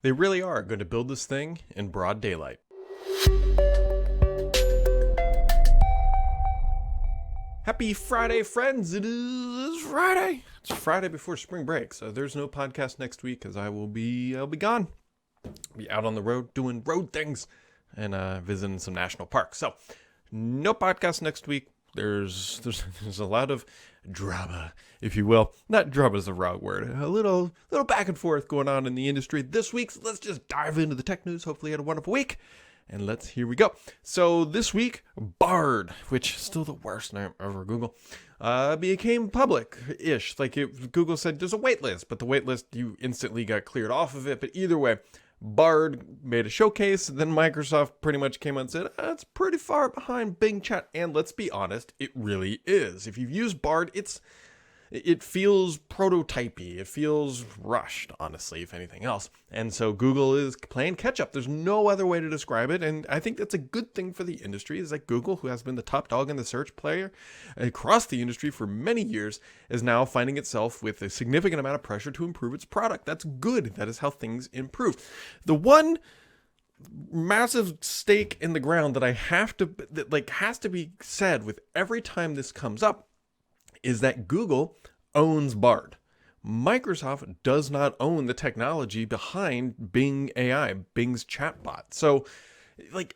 They really are going to build this thing in broad daylight. Happy Friday, friends. It is Friday. It's Friday before spring break, so there's no podcast next week because I'll be gone. I'll be out on the road doing road things and visiting some national parks. So no podcast next week. There's a lot of drama, if you will. Not drama is the wrong word. A little back and forth going on in the industry this week. So let's just dive into the tech news. Hopefully you had a wonderful week. And here we go. So this week, Bard, which is still the worst name ever Google, became public-ish. Google said there's a wait list, but the wait list, you instantly got cleared off of it. But either way, Bard made a showcase, then Microsoft pretty much came out and said, it's pretty far behind Bing Chat. And let's be honest, it really is. If you've used Bard, it feels prototypey. It feels rushed, honestly, if anything else. And so Google is playing catch up. There's no other way to describe it. And I think that's a good thing for the industry, is that Google, who has been the top dog in the search player across the industry for many years, is now finding itself with a significant amount of pressure to improve its product. That's good. That is how things improve. The one massive stake in the ground that has to be said with every time this comes up is that Google owns Bard. Microsoft does not own the technology behind Bing AI, Bing's chatbot. So,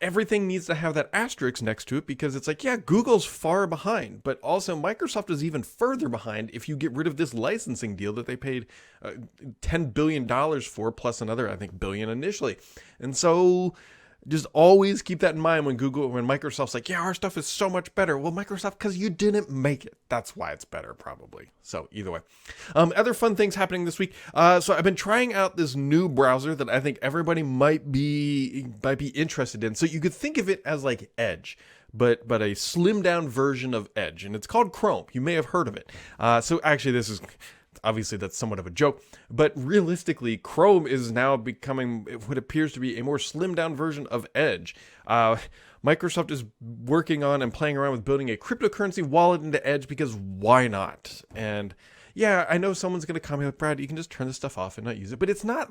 everything needs to have that asterisk next to it, because it's Google's far behind, but also Microsoft is even further behind if you get rid of this licensing deal that they paid $10 billion for, plus another, I think, billion initially. And so just always keep that in mind when Microsoft's our stuff is so much better. Well, Microsoft, because you didn't make it. That's why it's better, probably. So either way. Other fun things happening this week. So I've been trying out this new browser that I think everybody might be interested in. So you could think of it as like Edge, but a slimmed down version of Edge. And it's called Chrome. You may have heard of it. So actually this is... Obviously, that's somewhat of a joke, but realistically, Chrome is now becoming what appears to be a more slimmed down version of Edge. Microsoft is working on and playing around with building a cryptocurrency wallet into Edge, because why not? And yeah, I know someone's going to comment, Brad, you can just turn this stuff off and not use it, but it's not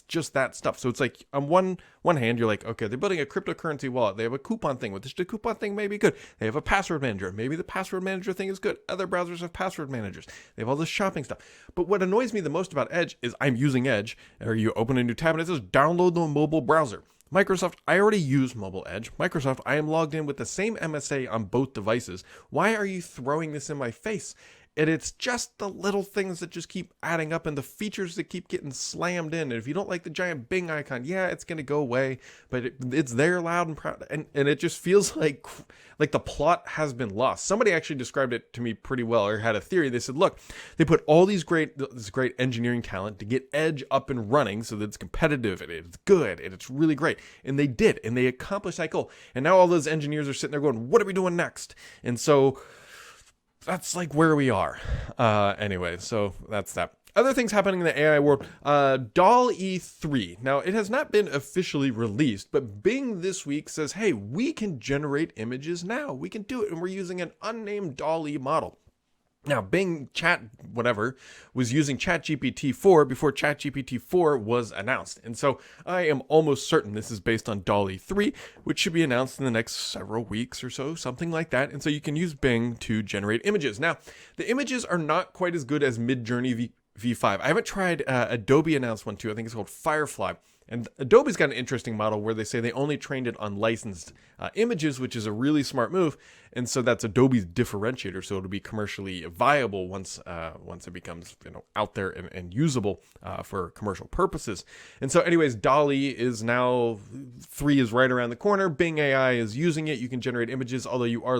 just that stuff. So it's on one hand, you're okay, they're building a cryptocurrency wallet. They have a coupon thing, which the coupon thing may be good. They have a password manager. Maybe the password manager thing is good. Other browsers have password managers. They have all this shopping stuff. But what annoys me the most about Edge is I'm using Edge, or you open a new tab and it says download the mobile browser. Microsoft, I already use Mobile Edge. Microsoft, I am logged in with the same MSA on both devices. Why are you throwing this in my face? And it's just the little things that just keep adding up, and the features that keep getting slammed in. And if you don't like the giant Bing icon, yeah, it's going to go away, but it's there loud and proud. And it just feels like the plot has been lost. Somebody actually described it to me pretty well, or had a theory. They said, look, they put all this great engineering talent to get Edge up and running so that it's competitive and it's good and it's really great. And they did, and they accomplished that goal. And now all those engineers are sitting there going, what are we doing next? And so that's where we are. Anyway, so that's that. Other things happening in the AI world. DALL-E 3. Now, it has not been officially released, but Bing this week says, hey, we can generate images now. We can do it, and we're using an unnamed DALL-E model. Now, Bing Chat, was using ChatGPT 4 before ChatGPT 4 was announced. And so I am almost certain this is based on DALL-E 3, which should be announced in the next several weeks or so, something like that. And so you can use Bing to generate images. Now, the images are not quite as good as Midjourney V5. I haven't tried, Adobe announced one too. I think it's called Firefly. And Adobe's got an interesting model where they say they only trained it on licensed images, which is a really smart move. And so that's Adobe's differentiator. So it'll be commercially viable once it becomes out there and usable for commercial purposes. And so anyways, DALL-E is now 3 is right around the corner. Bing AI is using it. You can generate images, although you are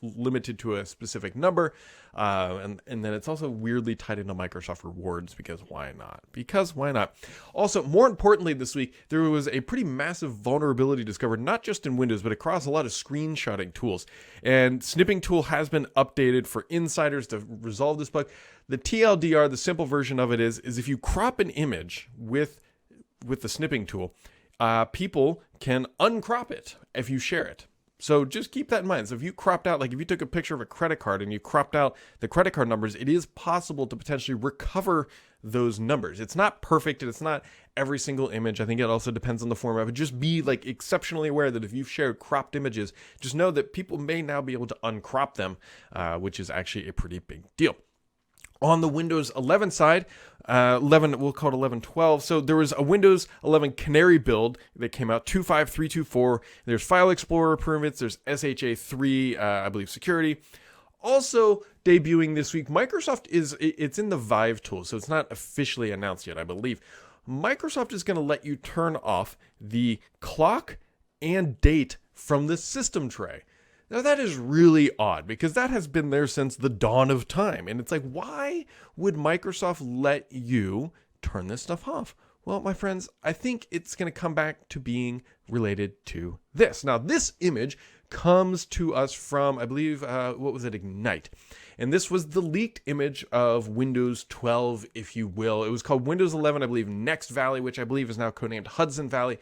limited to a specific number. And then it's also weirdly tied into Microsoft rewards, because why not? Also, more importantly, this week, there was a pretty massive vulnerability discovered, not just in Windows, but across a lot of screenshotting tools. And Snipping Tool has been updated for insiders to resolve this bug. The TLDR, the simple version of it is if you crop an image with the Snipping Tool, people can uncrop it if you share it. So just keep that in mind. So if you cropped out, if you took a picture of a credit card and you cropped out the credit card numbers, it is possible to potentially recover those numbers. It's not perfect and it's not every single image. I think it also depends on the format, but just be like exceptionally aware that if you've shared cropped images, just know that people may now be able to uncrop them, which is actually a pretty big deal. On the Windows 11 side, 11, we'll call it 11.12. So there was a Windows 11 Canary build that came out, 25324. There's File Explorer improvements. There's SHA-3, I believe, security. Also debuting this week, Microsoft it's in the Vive tool, so it's not officially announced yet, I believe. Microsoft is going to let you turn off the clock and date from the system tray. Now that is really odd because that has been there since the dawn of time. And it's like, why would Microsoft let you turn this stuff off? Well, my friends, I think it's going to come back to being related to this. Now, this image comes to us from, I believe, Ignite. And this was the leaked image of Windows 12, if you will. It was called Windows 11, I believe, Next Valley, which I believe is now codenamed Hudson Valley.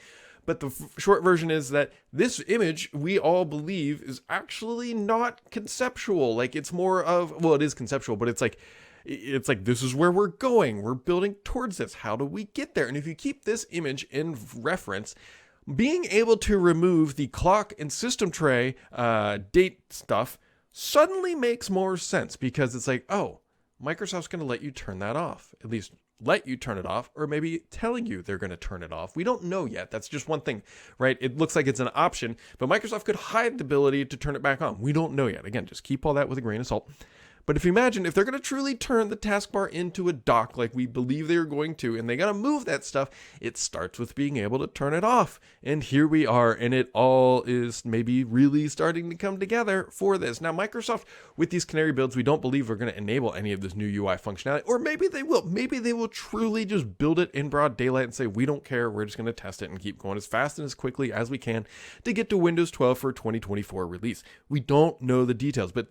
But the short version is that this image, we all believe, is actually not conceptual. Like, it's more of, well, it is conceptual, but it's like this is where we're going. We're building towards this. How do we get there? And if you keep this image in reference, being able to remove the clock and system tray date stuff suddenly makes more sense because it's like, oh, Microsoft's going to let you turn that off, at least let you turn it off, or maybe telling you they're going to turn it off. We don't know yet. That's just one thing, right? It looks like it's an option, but Microsoft could hide the ability to turn it back on. We don't know yet. Again, just keep all that with a grain of salt. But if you imagine, if they're going to truly turn the taskbar into a dock like we believe they're going to, and they got to move that stuff, it starts with being able to turn it off. And here we are, and it all is maybe really starting to come together for this. Now, Microsoft, with these Canary builds, we don't believe are going to enable any of this new UI functionality, or maybe they will. Maybe they will truly just build it in broad daylight and say, we don't care, we're just going to test it and keep going as fast and as quickly as we can to get to Windows 12 for 2024 release. We don't know the details, but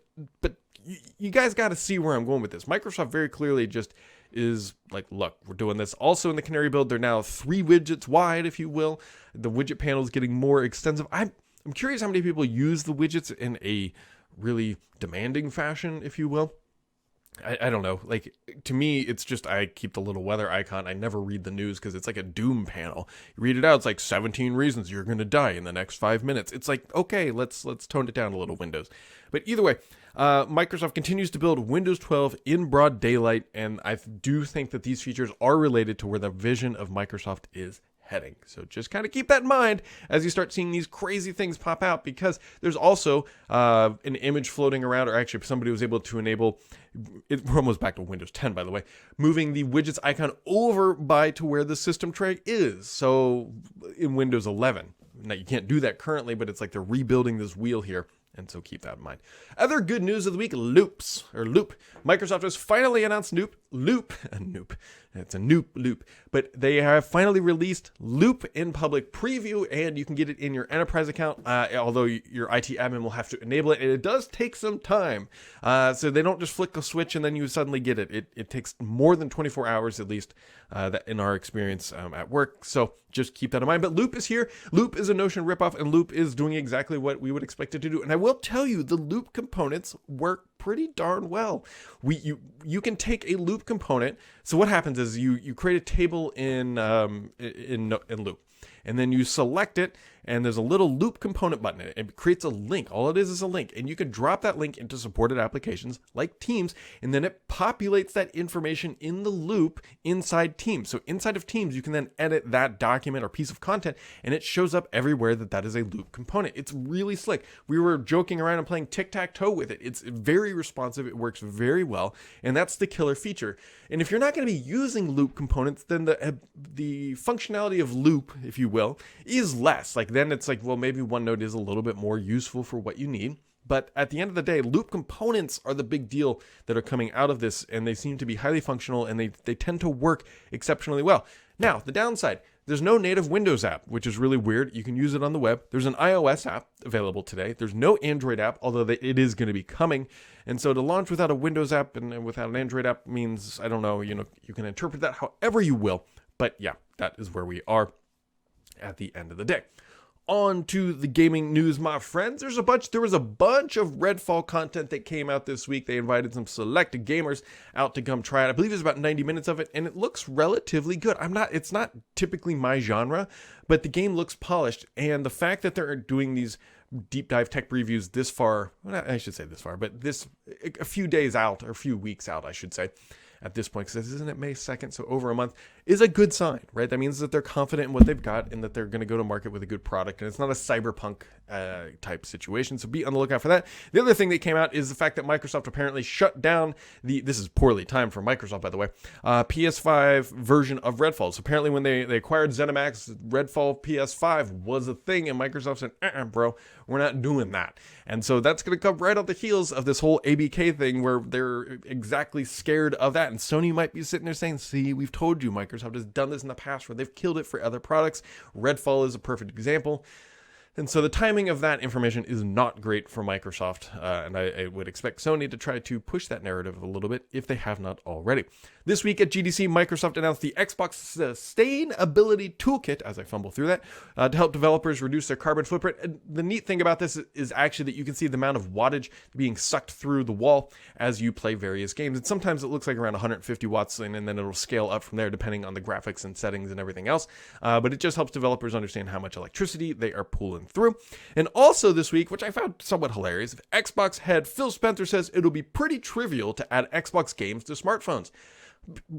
you guys got to see where I'm going with this. Microsoft very clearly just is like, look, we're doing this. Also in the Canary build, they're now 3 widgets wide, if you will. The widget panel is getting more extensive. I'm curious how many people use the widgets in a really demanding fashion, if you will. I don't know. Like, to me, it's just I keep the little weather icon. I never read the news because it's like a doom panel. You read it out, it's like 17 reasons you're going to die in the next 5 minutes. It's like, okay, let's tone it down a little, Windows. But either way, Microsoft continues to build Windows 12 in broad daylight, and I do think that these features are related to where the vision of Microsoft is heading. So just kind of keep that in mind as you start seeing these crazy things pop out, because there's also an image floating around, or actually somebody was able to enable it. We're almost back to Windows 10, by the way, moving the widgets icon over to where the system tray is. So in Windows 11, now you can't do that currently, but it's like they're rebuilding this wheel here. And so keep that in mind. Other good news of the week, Loop. Microsoft has finally announced Loop. It's a Loop. But they have finally released Loop in public preview, and you can get it in your enterprise account, although your IT admin will have to enable it. And it does take some time. So they don't just flick a switch and then you suddenly get it. It takes more than 24 hours, at least, that in our experience at work. So just keep that in mind. But Loop is here. Loop is a Notion ripoff, and Loop is doing exactly what we would expect it to do. And I will tell you, the Loop components work pretty darn well. You can take a Loop component. So what happens is you create a table in Loop, and then you select it, and there's a little Loop component button in it. It creates a link. All it is a link, and you can drop that link into supported applications like Teams, and then it populates that information in the Loop inside Teams. So inside of Teams, you can then edit that document or piece of content, and it shows up everywhere that is a Loop component. It's really slick. We were joking around and playing tic-tac-toe with it. It's very responsive. It works very well, and that's the killer feature. And if you're not going to be using Loop components, then the functionality of Loop, if you will, is less. Like, then it's like, well, maybe OneNote is a little bit more useful for what you need. But at the end of the day, Loop components are the big deal that are coming out of this, and they seem to be highly functional, and they tend to work exceptionally well. Now, the downside, there's no native Windows app, which is really weird. You can use it on the web. There's an iOS app available today. There's no Android app, although it is going to be coming. And so to launch without a Windows app and without an Android app means, I don't know, you can interpret that however you will. But yeah, that is where we are at the end of the day. On to the gaming news, my friends. There was a bunch of Redfall content that came out this week. They invited some select gamers out to come try it. I believe there's about 90 minutes of it, and it looks relatively good. It's not typically my genre, but the game looks polished, and the fact that they're doing these deep dive tech previews this far, well, I should say this far, but a few days out, or a few weeks out, I should say, at this point, because isn't it May 2nd, so over a month, is a good sign, right? That means that they're confident in what they've got and that they're going to go to market with a good product, and it's not a cyberpunk type situation, so be on the lookout for that. The other thing that came out is the fact that Microsoft apparently shut down this is poorly timed for Microsoft, by the way, PS5 version of Redfall. So apparently when they acquired ZeniMax, Redfall PS5 was a thing, and Microsoft said, bro, we're not doing that. And so that's going to come right on the heels of this whole ABK thing where they're exactly scared of that. And Sony might be sitting there saying, see, we've told you Microsoft has done this in the past where they've killed it for other products. Redfall is a perfect example. And so the timing of that information is not great for Microsoft, and I would expect Sony to try to push that narrative a little bit if they have not already. This week at GDC, Microsoft announced the Xbox Sustainability Toolkit, as I fumble through that, to help developers reduce their carbon footprint. And the neat thing about this is actually that you can see the amount of wattage being sucked through the wall as you play various games. And sometimes it looks like around 150 watts, and then it'll scale up from there depending on the graphics and settings and everything else. But it just helps developers understand how much electricity they are pulling through. And also this week, which I found somewhat hilarious, Xbox head Phil Spencer says it'll be pretty trivial to add Xbox games to smartphones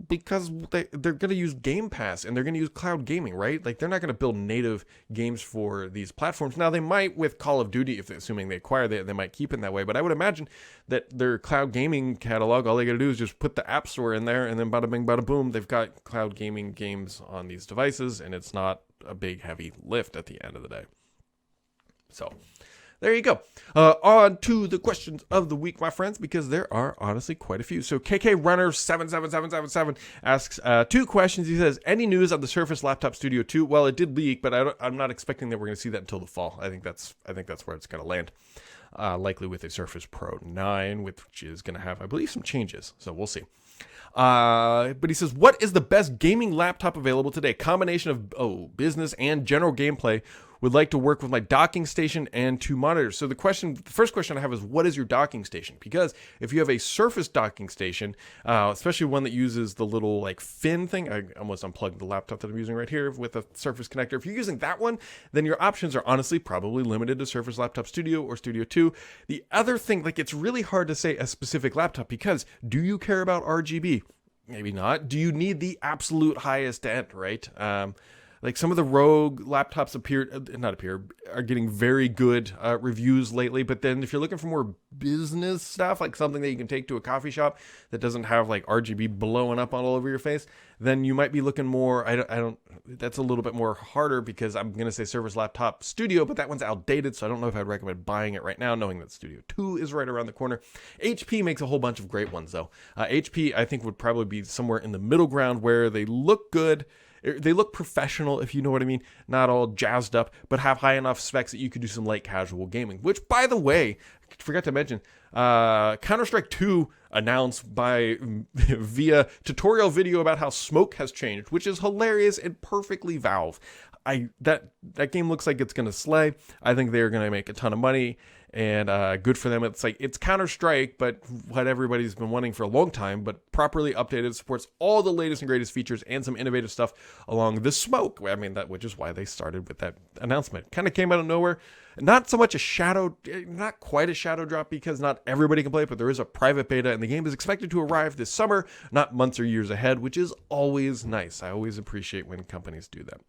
because they're going to use Game Pass and they're going to use cloud gaming, right? Like they're not going to build native games for these platforms. Now they might with Call of Duty, assuming they acquire they might keep it that way. But I would imagine that their cloud gaming catalog, all they got to do is just put the App Store in there, and then bada bing, bada boom, they've got cloud gaming games on these devices, and it's not a big heavy lift at the end of the day. So there you go. On to the questions of the week, my friends, because there are honestly quite a few. So KK Runner 77777 asks 2 questions. He says, any news on the Surface Laptop Studio 2? Well, it did leak, but I'm not expecting that we're going to see that until the fall. I think that's where it's going to land. Likely with a Surface Pro 9, which is going to have, I believe, some changes. So we'll see. But he says, what is the best gaming laptop available today? Combination of business and general gameplay. Would like to work with my docking station and 2 monitors. So the first question I have is, what is your docking station? Because if you have a Surface docking station, especially one that uses the little like fin thing, I almost unplugged the laptop that I'm using right here with a Surface connector. If you're using that one, then your options are honestly probably limited to Surface Laptop Studio or Studio 2. The other thing, like it's really hard to say a specific laptop because do you care about RGB? Maybe not. Do you need the absolute highest end, right? Like some of the Rogue laptops are getting very good reviews lately. But then if you're looking for more business stuff, like something that you can take to a coffee shop that doesn't have like RGB blowing up all over your face, then you might be looking more. That's a little bit more harder because I'm going to say Surface Laptop Studio, but that one's outdated. So I don't know if I'd recommend buying it right now, knowing that Studio 2 is right around the corner. HP makes a whole bunch of great ones though. HP, I think, would probably be somewhere in the middle ground where they look good. They look professional, if you know what I mean, not all jazzed up, but have high enough specs that you could do some light casual gaming, which, by the way, I forgot to mention, Counter-Strike 2 announced via tutorial video about how smoke has changed, which is hilarious and perfectly Valve. That game looks like it's going to slay. I think they're going to make a ton of money. And good for them. It's Counter-Strike, but what everybody's been wanting for a long time, but properly updated, supports all the latest and greatest features and some innovative stuff along the smoke. I mean, which is why they started with that announcement. Kind of came out of nowhere. Not quite a shadow drop because not everybody can play it, but there is a private beta, and the game is expected to arrive this summer, not months or years ahead, which is always nice. I always appreciate when companies do that.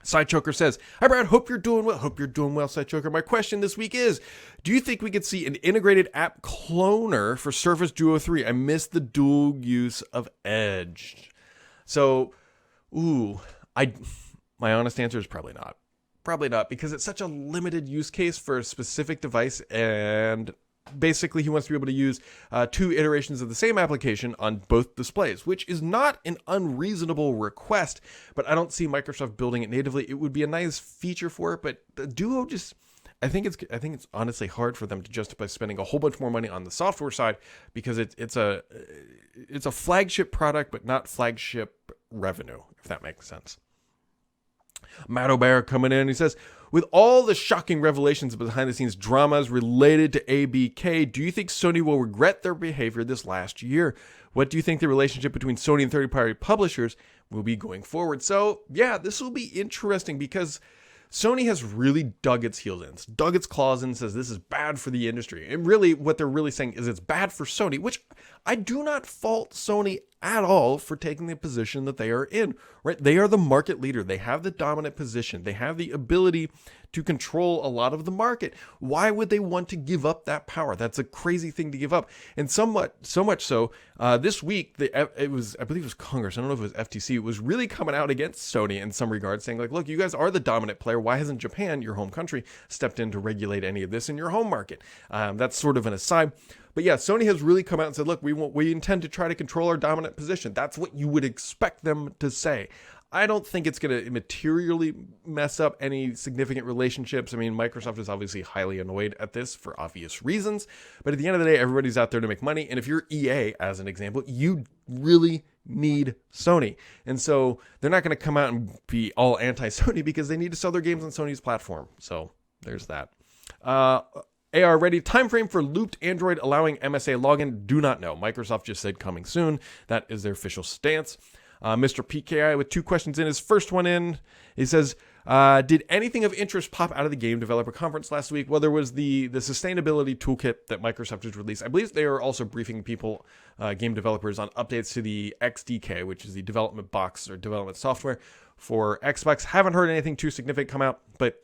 Sidechoker says, hi Brad, hope you're doing well. Hope you're doing well, Sidechoker. My question this week is, do you think we could see an integrated app cloner for Surface Duo 3? I missed the dual use of Edge. So, my honest answer is probably not. Probably not, because it's such a limited use case for a specific device, and basically he wants to be able to use 2 iterations of the same application on both displays, which is not an unreasonable request, but I don't see Microsoft building it natively. It would be a nice feature for it, but the Duo I think it's honestly hard for them to justify spending a whole bunch more money on the software side because it's a flagship product, but not flagship revenue, if that makes sense. Matt O'Bear coming in. He says, with all the shocking revelations behind the scenes dramas related to ABK, do you think Sony will regret their behavior this last year? What do you think the relationship between Sony and third-party publishers will be going forward? So, yeah, this will be interesting because Sony has really dug its heels in, dug its claws in, and says this is bad for the industry. And really, what they're really saying is it's bad for Sony, which I do not fault Sony at all for taking the position that they are in, right? They are the market leader. They have the dominant position. They have the ability to control a lot of the market. Why would they want to give up that power? That's a crazy thing to give up. And so much so, this week, I believe it was Congress, I don't know if it was FTC, it was really coming out against Sony in some regards, saying like, look, you guys are the dominant player. Why hasn't Japan, your home country, stepped in to regulate any of this in your home market? That's sort of an aside. But yeah, Sony has really come out and said, look, we intend to try to control our dominant position. That's what you would expect them to say. I don't think it's going to materially mess up any significant relationships. I mean, Microsoft is obviously highly annoyed at this for obvious reasons. But at the end of the day, everybody's out there to make money. And if you're EA, as an example, you really need Sony. And so they're not going to come out and be all anti-Sony because they need to sell their games on Sony's platform. So there's that. AR ready. Time frame for looped Android allowing MSA login. Do not know. Microsoft just said coming soon. That is their official stance. Mr. PKI with 2 questions in his first one in. He says, did anything of interest pop out of the game developer conference last week? Well, there was the sustainability toolkit that Microsoft has released. I believe they are also briefing people, game developers, on updates to the XDK, which is the development box or development software for Xbox. Haven't heard anything too significant come out, but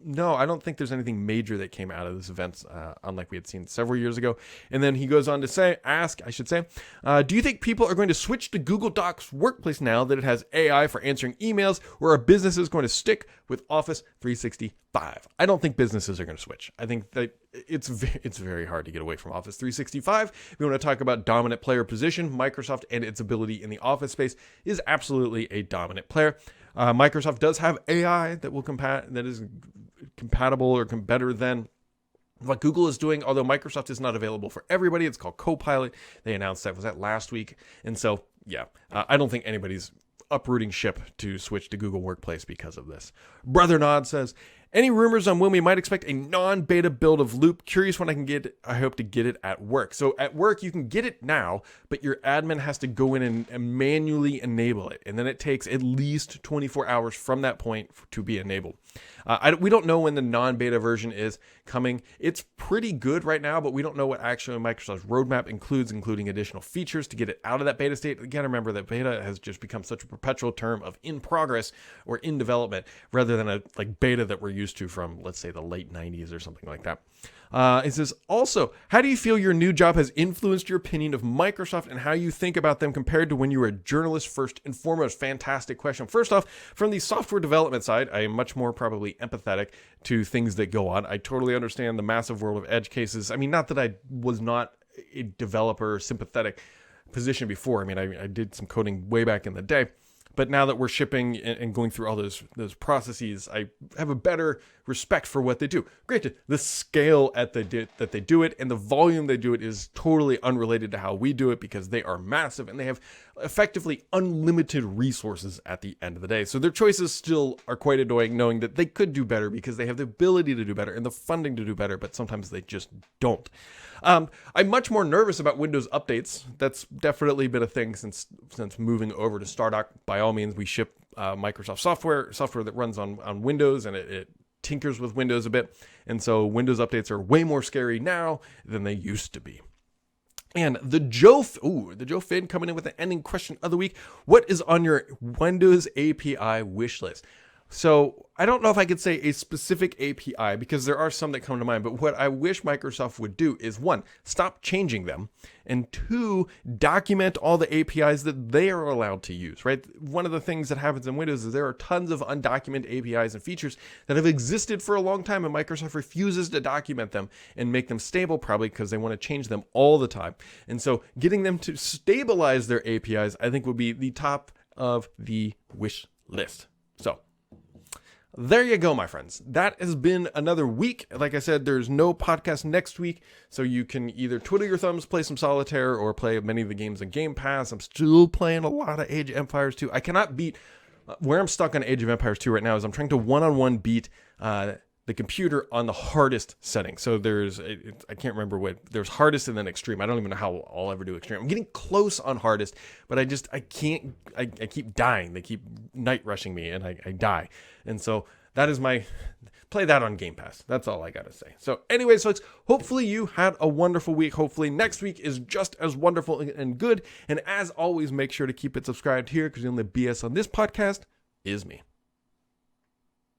no, I don't think there's anything major that came out of this event, unlike we had seen several years ago. And then he goes on to ask, do you think people are going to switch to Google Docs Workplace now that it has AI for answering emails, or are businesses going to stick with Office 365? I don't think businesses are going to switch. I think that it's very hard to get away from Office 365. If you want to talk about dominant player position, Microsoft and its ability in the Office space is absolutely a dominant player. Microsoft does have AI that is compatible or better than what Google is doing, although Microsoft is not available for everybody. It's called Copilot. They announced that. Was that last week? And so, yeah, I don't think anybody's uprooting ship to switch to Google Workplace because of this. Brother Nod says, any rumors on when we might expect a non-beta build of Loop? Curious when I can get it. I hope to get it at work. So at work, you can get it now, but your admin has to go in and manually enable it. And then it takes at least 24 hours from that point to be enabled. We don't know when the non-beta version is coming. It's pretty good right now, but we don't know what actually Microsoft's roadmap includes, including additional features to get it out of that beta state. Again, remember that beta has just become such a perpetual term of in progress or in development rather than a beta that we're used to from, let's say, the late 90s or something like that. It says, also, how do you feel your new job has influenced your opinion of Microsoft and how you think about them compared to when you were a journalist first and foremost? Fantastic question. First off, from the software development side, I am much more probably empathetic to things that go on. I totally understand the massive world of edge cases. I mean, not that I was not a developer sympathetic position before. I mean, I did some coding way back in the day. But now that we're shipping and going through all those processes, I have a better respect for what they do. Granted, the scale that they do it and the volume they do it is totally unrelated to how we do it because they are massive and they have effectively unlimited resources at the end of the day. So their choices still are quite annoying, knowing that they could do better because they have the ability to do better and the funding to do better, but sometimes they just don't. I'm much more nervous about Windows updates. That's definitely been a thing since moving over to Stardock. By all means, we ship Microsoft software that runs on Windows, and it tinkers with Windows a bit. And so Windows updates are way more scary now than they used to be. And the Joe Finn coming in with the ending question of the week. What is on your Windows API wish list? So I don't know if I could say a specific API because there are some that come to mind, but what I wish Microsoft would do is 1, stop changing them, and 2, document all the APIs that they are allowed to use, right? One of the things that happens in Windows is there are tons of undocumented APIs and features that have existed for a long time, and Microsoft refuses to document them and make them stable, probably because they want to change them all the time. And so getting them to stabilize their APIs, I think, would be the top of the wish list. So there you go, my friends. That has been another week. Like I said, there's no podcast next week, so you can either twiddle your thumbs, play some solitaire, or play many of the games on Game Pass. I'm still playing a lot of Age of Empires 2. I cannot beat where I'm stuck on Age of Empires 2 right now is I'm trying to one-on-one beat the computer on the hardest setting. So I can't remember there's hardest and then extreme. I don't even know how I'll ever do extreme. I'm getting close on hardest, but I can't, I keep dying. They keep night rushing me and I die. And so that is play that on Game Pass. That's all I got to say. So anyways, folks, hopefully you had a wonderful week. Hopefully next week is just as wonderful and good. And as always, make sure to keep it subscribed here because the only BS on this podcast is me.